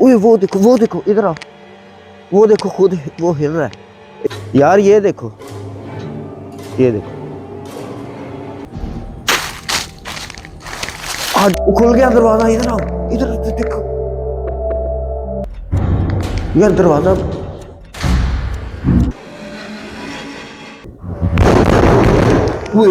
वो देखो इधर आओ। वो देखो खुद वो हिल रहा है यार। ये देखो, ये देखो। आज खुल गया दरवाजा। इधर आओ, इधर देखो यार दरवाजा। वो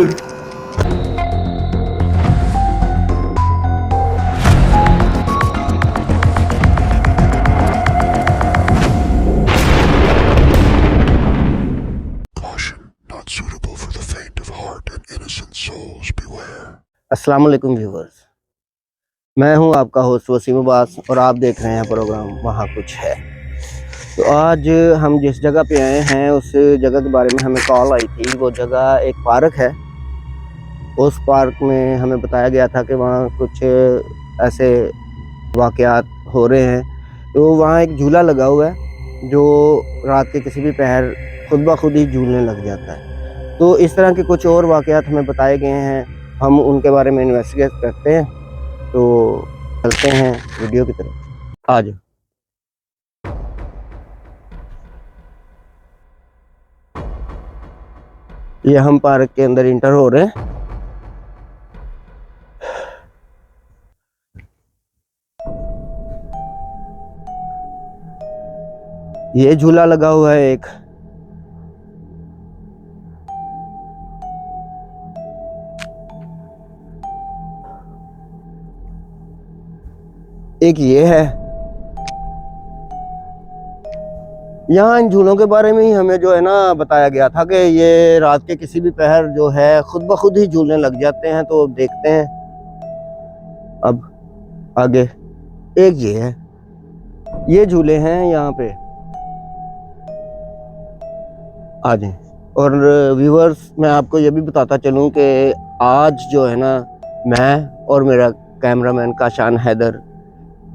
अस्सलाम वालेकुम व्यूवर्स, मैं हूं आपका होस्ट वसीम अब्बास और आप देख रहे हैं प्रोग्राम वहाँ कुछ है। तो आज हम जिस जगह पे आए हैं उस जगह के बारे में हमें कॉल आई थी। वो जगह एक पार्क है। उस पार्क में हमें बताया गया था कि वहाँ कुछ ऐसे वाक़यात हो रहे हैं। तो वहाँ एक झूला लगा हुआ है जो रात के किसी भी पहर खुद ब खुद ही झूलने लग जाता है। तो इस तरह के कुछ और वाक़यात हमें बताए गए हैं, हम उनके बारे में इन्वेस्टिगेट करते हैं। तो चलते हैं वीडियो की तरफ। आ जाओ। ये हम पार्क के अंदर इंटर हो रहे हैं। ये झूला लगा हुआ है एक ये है। यहाँ इन झूलों के बारे में ही हमें जो है ना बताया गया था कि ये रात के किसी भी पहर जो है खुद ब खुद ही झूलने लग जाते हैं। तो देखते हैं अब आगे। एक ये है, ये झूले हैं यहाँ पे। आ जाएं। और व्यूवर्स, मैं आपको ये भी बताता चलूँ कि आज जो है ना मैं और मेरा कैमरामैन काशान हैदर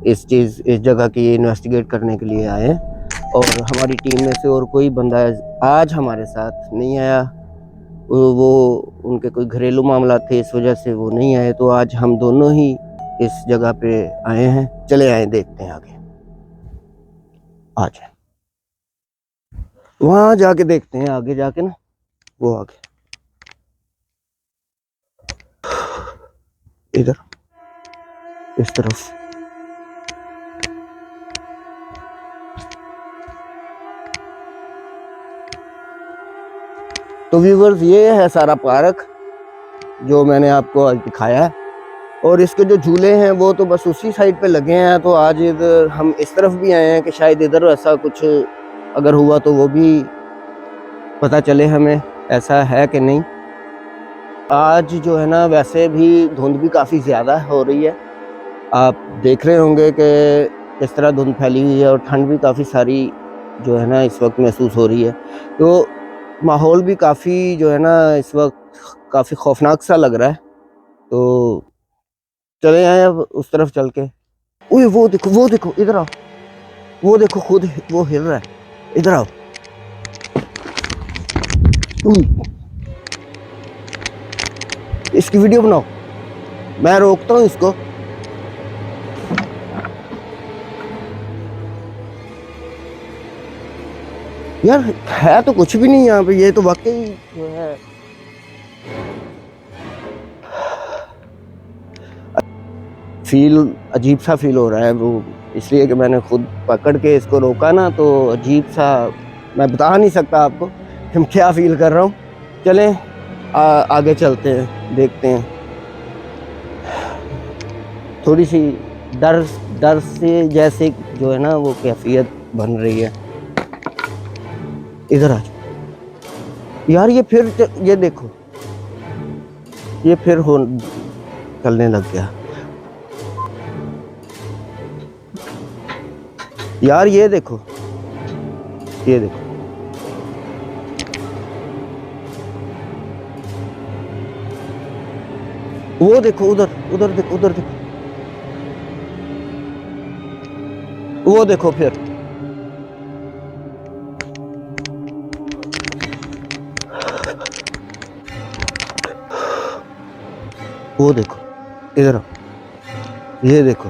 इस जगह की इन्वेस्टिगेट करने के लिए आए हैं। और हमारी टीम में से और कोई बंदा आज हमारे साथ नहीं आया। वो उनके कोई घरेलू मामला थे, इस वजह से वो नहीं आए। तो आज हम दोनों ही इस जगह पे आए हैं। चले आए, देखते हैं आगे। आ जाए, वहाँ जाके देखते हैं, आगे जाके ना वो आगे इधर इस तरफ। तो व्यूवर्स, ये है सारा पार्क जो मैंने आपको आज दिखाया है। और इसके जो झूले हैं वो तो बस उसी साइड पे लगे हैं। तो आज इधर हम इस तरफ भी आए हैं कि शायद इधर ऐसा कुछ अगर हुआ तो वो भी पता चले हमें, ऐसा है कि नहीं। आज जो है ना वैसे भी धुंध भी काफ़ी ज़्यादा हो रही है। आप देख रहे होंगे कि किस तरह धुंध फैली हुई है और ठंड भी काफ़ी सारी जो है ना इस वक्त महसूस हो रही है। तो माहौल भी काफ़ी जो है ना इस वक्त काफ़ी खौफनाक सा लग रहा है। तो चले आए अब उस तरफ चल के। वो देखो इधर आओ। वो देखो खुद वो हिल रहा है। इधर आओ। इसकी वीडियो बनाओ, मैं रोकता हूँ इसको। यार है तो कुछ भी नहीं यहाँ पे। ये तो वाकई जो है फील अजीब सा फील हो रहा है। वो इसलिए कि मैंने खुद पकड़ के इसको रोका ना, तो अजीब सा, मैं बता नहीं सकता आपको कि मैं क्या फील कर रहा हूँ। चलें आगे चलते हैं, देखते हैं। थोड़ी सी डर से जैसे जो है ना वो कैफियत बन रही है। इधर आ जाओ यार। ये देखो, ये फिर चलने लग गया यार। ये देखो, ये देखो। वो देखो उधर देखो, उधर देखो। वो देखो फिर। वो देखो इधर। ये देखो,